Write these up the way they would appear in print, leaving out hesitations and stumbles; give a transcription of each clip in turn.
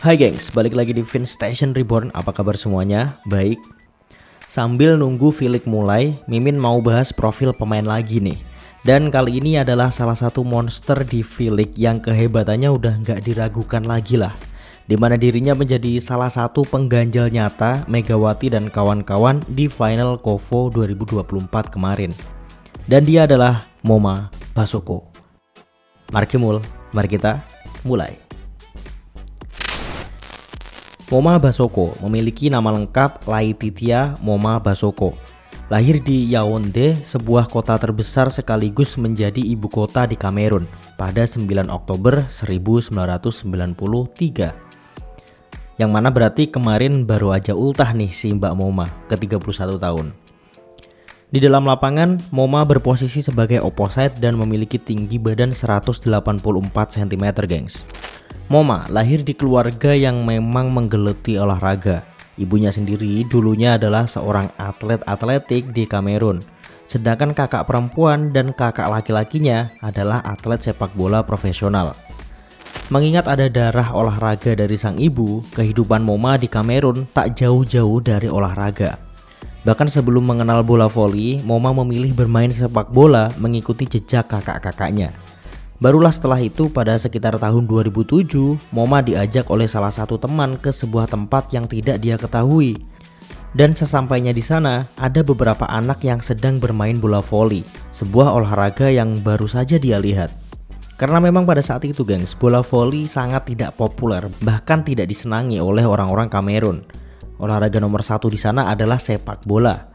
Hai gengs, balik lagi di Fin Station Reborn. Apa kabar semuanya? Baik. Sambil nunggu V-League mulai, Mimin mau bahas profil pemain lagi nih. Dan kali ini adalah salah satu monster di V-League yang kehebatannya udah nggak diragukan lagi lah. Dimana dirinya menjadi salah satu pengganjal nyata Megawati dan kawan-kawan di final KOFO 2024 kemarin. Dan dia adalah Moma Basoko. Mari kita mulai. Moma Basoko memiliki nama lengkap Laetitia Moma Basoko. Lahir di Yaounde, sebuah kota terbesar sekaligus menjadi ibu kota di Kamerun pada 9 Oktober 1993. Yang mana berarti kemarin baru aja ultah nih si Mbak Moma ke 31 tahun. Di dalam lapangan, Moma berposisi sebagai opposite dan memiliki tinggi badan 184 cm, gengs. Moma lahir di keluarga yang memang menggeluti olahraga. Ibunya sendiri dulunya adalah seorang atlet atletik di Kamerun. Sedangkan kakak perempuan dan kakak laki-lakinya adalah atlet sepak bola profesional. Mengingat ada darah olahraga dari sang ibu, kehidupan Moma di Kamerun tak jauh-jauh dari olahraga. Bahkan sebelum mengenal bola voli, Moma memilih bermain sepak bola mengikuti jejak kakak-kakaknya. Barulah setelah itu pada sekitar tahun 2007, Moma diajak oleh salah satu teman ke sebuah tempat yang tidak dia ketahui. Dan sesampainya di sana, ada beberapa anak yang sedang bermain bola voli, sebuah olahraga yang baru saja dia lihat. Karena memang pada saat itu, gengs, bola voli sangat tidak populer, bahkan tidak disenangi oleh orang-orang Kamerun. Olahraga nomor satu di sana adalah sepak bola.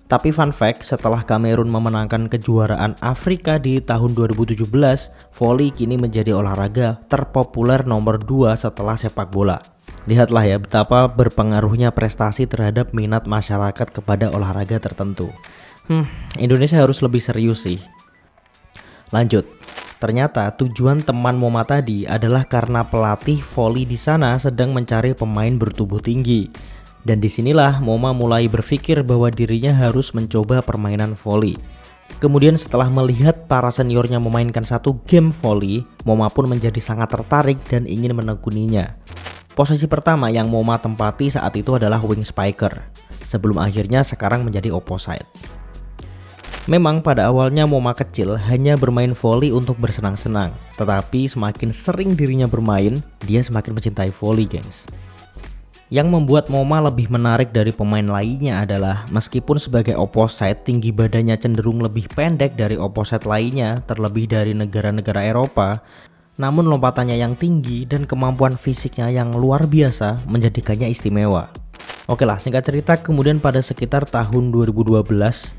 Tapi fun fact, setelah Kamerun memenangkan kejuaraan Afrika di tahun 2017, voli kini menjadi olahraga terpopuler nomor 2 setelah sepak bola. Lihatlah ya betapa berpengaruhnya prestasi terhadap minat masyarakat kepada olahraga tertentu. Indonesia harus lebih serius sih. Lanjut. Ternyata tujuan teman Moma tadi adalah karena pelatih voli di sana sedang mencari pemain bertubuh tinggi. Dan disinilah Moma mulai berpikir bahwa dirinya harus mencoba permainan voli. Kemudian setelah melihat para seniornya memainkan satu game voli, Moma pun menjadi sangat tertarik dan ingin menekuninya. Posisi pertama yang Moma tempati saat itu adalah wing spiker, sebelum akhirnya sekarang menjadi opposite. Memang pada awalnya Moma kecil hanya bermain voli untuk bersenang-senang, tetapi semakin sering dirinya bermain, dia semakin mencintai voli, gengs. Yang membuat Moma lebih menarik dari pemain lainnya adalah meskipun sebagai opposite tinggi badannya cenderung lebih pendek dari opposite lainnya terlebih dari negara-negara Eropa, namun lompatannya yang tinggi dan kemampuan fisiknya yang luar biasa menjadikannya istimewa. Oke lah, singkat cerita kemudian pada sekitar tahun 2012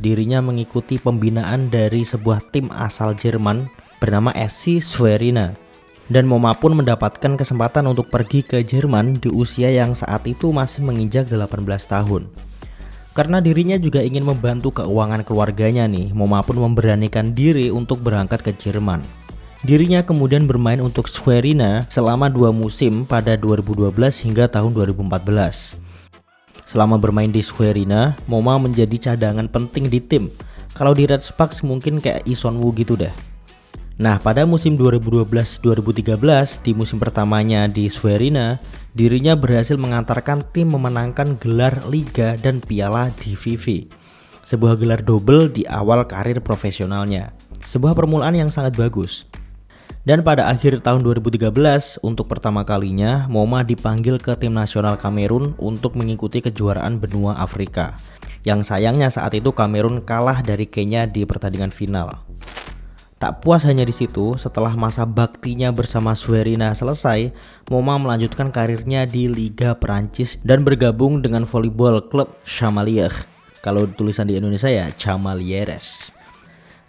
dirinya mengikuti pembinaan dari sebuah tim asal Jerman bernama SC Schweriner. Dan Moma pun mendapatkan kesempatan untuk pergi ke Jerman di usia yang saat itu masih menginjak 18 tahun. Karena dirinya juga ingin membantu keuangan keluarganya nih, Moma pun memberanikan diri untuk berangkat ke Jerman. Dirinya kemudian bermain untuk Schweriner selama 2 musim pada 2012 hingga tahun 2014. Selama bermain di Schweriner, Moma menjadi cadangan penting di tim. Kalau di Red Sparks mungkin kayak Lee Son-woo gitu deh. Nah, pada musim 2012-2013 di musim pertamanya di Schweriner, dirinya berhasil mengantarkan tim memenangkan gelar Liga dan Piala DVV. Sebuah gelar double di awal karir profesionalnya. Sebuah permulaan yang sangat bagus. Dan pada akhir tahun 2013, untuk pertama kalinya Moma dipanggil ke tim nasional Kamerun untuk mengikuti kejuaraan benua Afrika. Yang sayangnya saat itu Kamerun kalah dari Kenya di pertandingan final. Tak puas hanya di situ, setelah masa baktinya bersama Schweriner selesai, Moma melanjutkan karirnya di Liga Perancis dan bergabung dengan volleyball klub Chamalières. Kalau tulisan di Indonesia ya Chamalieres.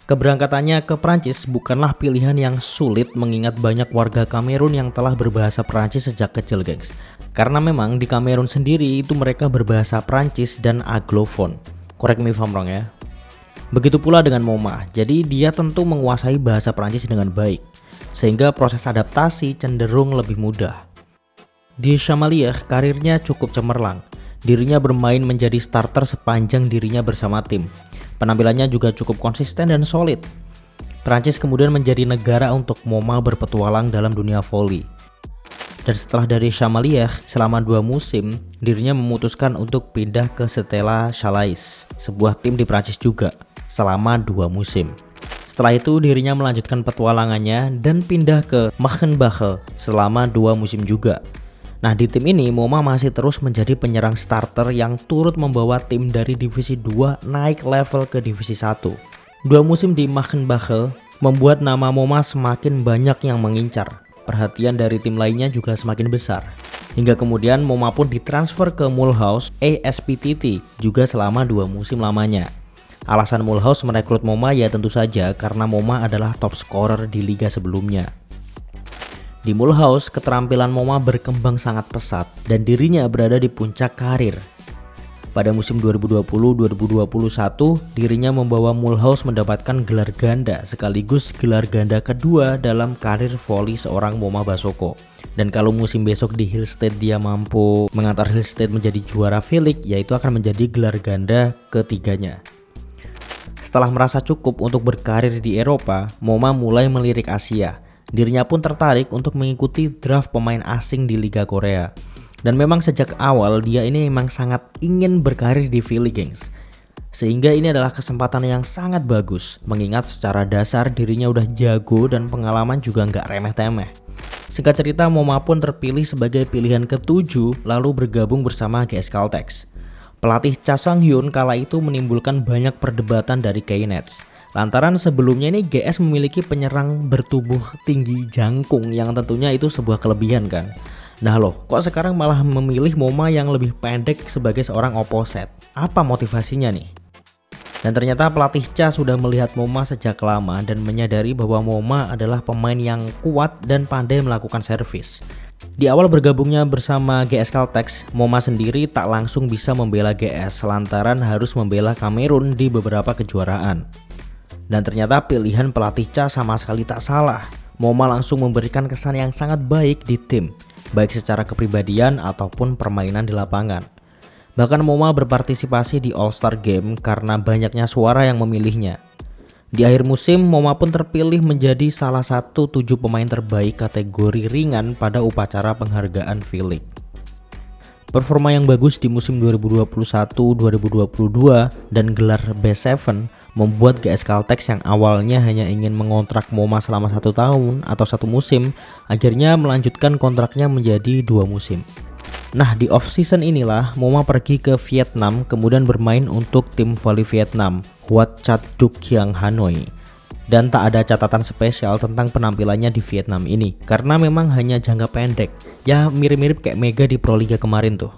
Keberangkatannya ke Prancis bukanlah pilihan yang sulit mengingat banyak warga Kamerun yang telah berbahasa Prancis sejak kecil, gengs. Karena memang di Kamerun sendiri itu mereka berbahasa Prancis dan Anglophone. Correct me if I'm wrong ya. Begitu pula dengan Moma, jadi dia tentu menguasai bahasa Prancis dengan baik, sehingga proses adaptasi cenderung lebih mudah. Di Chamalières karirnya cukup cemerlang, dirinya bermain menjadi starter sepanjang dirinya bersama tim. Penampilannya juga cukup konsisten dan solid. Prancis kemudian menjadi negara untuk Moma berpetualang dalam dunia voli. Dan setelah dari Chamallier selama 2 musim, dirinya memutuskan untuk pindah ke Stella Chalais, sebuah tim di Prancis juga, selama 2 musim. Setelah itu dirinya melanjutkan petualangannya dan pindah ke Mönchengladbach selama 2 musim juga. Nah, di tim ini Mouma masih terus menjadi penyerang starter yang turut membawa tim dari divisi 2 naik level ke divisi 1. 2 musim di Mönchengladbach membuat nama Mouma semakin banyak yang mengincar. Perhatian dari tim lainnya juga semakin besar. Hingga kemudian Mouma pun ditransfer ke Mulhouse ASPTT juga selama 2 musim lamanya. Alasan Mulhouse merekrut Mouma ya tentu saja karena Mouma adalah top scorer di liga sebelumnya. Di Mulhouse, keterampilan Mouma berkembang sangat pesat dan dirinya berada di puncak karir. Pada musim 2020-2021, dirinya membawa Mulhouse mendapatkan gelar ganda sekaligus gelar ganda kedua dalam karir voli seorang Mouma Bassoko. Dan kalau musim besok di Hill State dia mampu mengantar Hill State menjadi juara V-League, yaitu akan menjadi gelar ganda ketiganya. Setelah merasa cukup untuk berkarir di Eropa, Mouma mulai melirik Asia. Dirinya pun tertarik untuk mengikuti draft pemain asing di Liga Korea. Dan memang sejak awal dia ini memang sangat ingin berkarir di V-League, gengs. Sehingga ini adalah kesempatan yang sangat bagus, mengingat secara dasar dirinya udah jago dan pengalaman juga nggak remeh-temeh. Singkat cerita, Mouma pun terpilih sebagai pilihan ke-7 lalu bergabung bersama GS Caltex. Pelatih Cha Sang-hyun kala itu menimbulkan banyak perdebatan dari K-Nets. Lantaran sebelumnya ini GS memiliki penyerang bertubuh tinggi jangkung yang tentunya itu sebuah kelebihan kan. Nah loh, kok sekarang malah memilih Mouma yang lebih pendek sebagai seorang opposite? Apa motivasinya nih? Dan ternyata pelatih Cha sudah melihat Mouma sejak lama dan menyadari bahwa Mouma adalah pemain yang kuat dan pandai melakukan servis. Di awal bergabungnya bersama GS Caltex, Mouma sendiri tak langsung bisa membela GS lantaran harus membela Kamerun di beberapa kejuaraan. Dan ternyata pilihan pelatih Cha sama sekali tak salah. Mouma langsung memberikan kesan yang sangat baik di tim, baik secara kepribadian ataupun permainan di lapangan. Bahkan Mouma berpartisipasi di All-Star Game karena banyaknya suara yang memilihnya. Di akhir musim, Mouma pun terpilih menjadi salah satu 7 pemain terbaik kategori ringan pada upacara penghargaan V-League. Performa yang bagus di musim 2021-2022 dan gelar Best 7 membuat GS Caltex yang awalnya hanya ingin mengontrak Mouma selama 1 tahun atau 1 musim, akhirnya melanjutkan kontraknya menjadi 2 musim. Nah, di off-season inilah Mouma pergi ke Vietnam kemudian bermain untuk tim voli Vietnam, Huat Chat Duc Kiang Hanoi. Dan tak ada catatan spesial tentang penampilannya di Vietnam ini karena memang hanya jangka pendek. Ya mirip-mirip kayak Mega di Pro Liga kemarin tuh.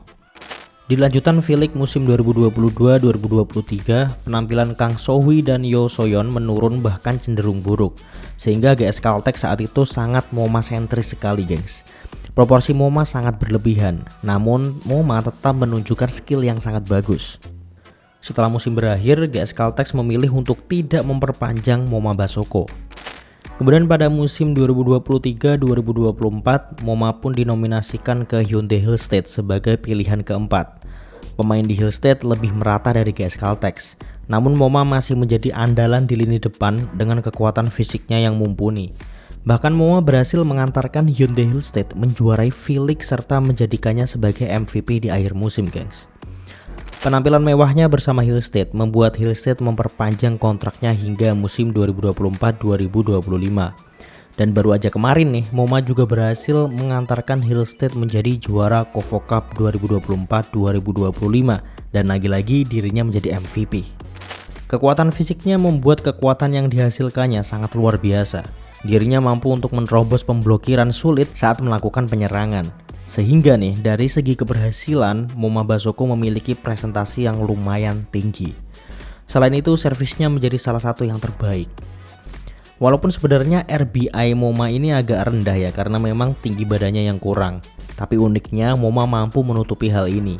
Di lanjutan V-League musim 2022-2023, penampilan Kang So-hui dan Yo So-yeon menurun bahkan cenderung buruk. Sehingga GS Caltex saat itu sangat Mouma sentris sekali, gengs. Proporsi Mouma sangat berlebihan, namun Mouma tetap menunjukkan skill yang sangat bagus. Setelah musim berakhir, GS Caltex memilih untuk tidak memperpanjang Mouma Bassoko. Kemudian pada musim 2023-2024, Mouma pun dinominasikan ke Hyundai Hill State sebagai pilihan keempat. Pemain di Hill State lebih merata dari GS Caltex. Namun Mouma masih menjadi andalan di lini depan dengan kekuatan fisiknya yang mumpuni. Bahkan Mouma berhasil mengantarkan Hyundai Hill State menjuarai V-League serta menjadikannya sebagai MVP di akhir musim, gengs. Penampilan mewahnya bersama Hill State membuat Hill State memperpanjang kontraknya hingga musim 2024-2025. Dan baru aja kemarin nih, Mouma juga berhasil mengantarkan Hill State menjadi juara Kovo Cup 2024-2025 dan lagi-lagi dirinya menjadi MVP. Kekuatan fisiknya membuat kekuatan yang dihasilkannya sangat luar biasa. Dirinya mampu untuk menerobos pemblokiran sulit saat melakukan penyerangan. Sehingga nih dari segi keberhasilan Mouma Bassoko memiliki presentasi yang lumayan tinggi. Selain itu servisnya menjadi salah satu yang terbaik. Walaupun sebenarnya RBI Mouma ini agak rendah ya karena memang tinggi badannya yang kurang. Tapi uniknya Mouma mampu menutupi hal ini.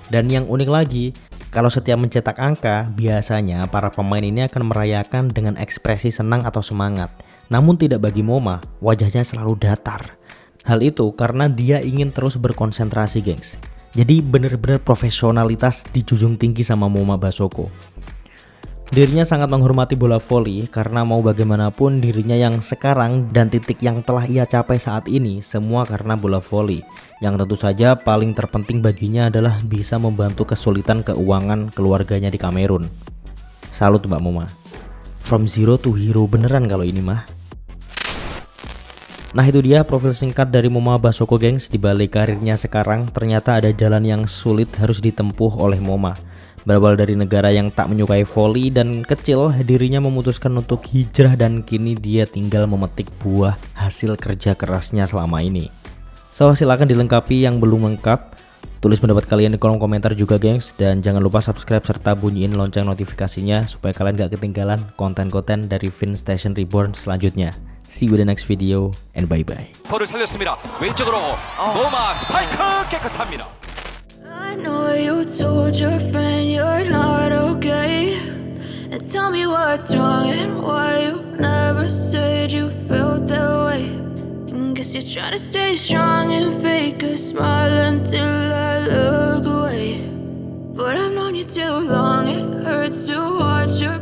Dan yang unik lagi, kalau setiap mencetak angka, biasanya para pemain ini akan merayakan dengan ekspresi senang atau semangat. Namun tidak bagi Mouma, wajahnya selalu datar. Hal itu karena dia ingin terus berkonsentrasi, gengs. Jadi bener-bener profesionalitas dijunjung tinggi sama Mouma Bassoko. Dirinya sangat menghormati bola voli karena mau bagaimanapun dirinya yang sekarang dan titik yang telah ia capai saat ini semua karena bola voli. Yang tentu saja paling terpenting baginya adalah bisa membantu kesulitan keuangan keluarganya di Kamerun. Salut Mbak Moma. From zero to hero beneran kalau ini mah. Nah itu dia profil singkat dari Moma Basoko gengs. Di balik karirnya sekarang ternyata ada jalan yang sulit harus ditempuh oleh Moma. Berawal dari negara yang tak menyukai voli dan kecil, dirinya memutuskan untuk hijrah dan kini dia tinggal memetik buah hasil kerja kerasnya selama ini. So silakan dilengkapi yang belum lengkap. Tulis pendapat kalian di kolom komentar juga gengs. Dan jangan lupa subscribe serta bunyiin lonceng notifikasinya supaya kalian gak ketinggalan konten-konten dari Vin Station Reborn selanjutnya. See you in the next video and bye bye. 볼을 살렸습니다. 왼쪽으로 모마 스파이크 깨끗합니다. I know you told your friend you're not okay, and tell me what's wrong and why you never said you felt that way. And guess you're trying to stay strong and fake a smile until I look away. But I've known you too long, it hurts to watch your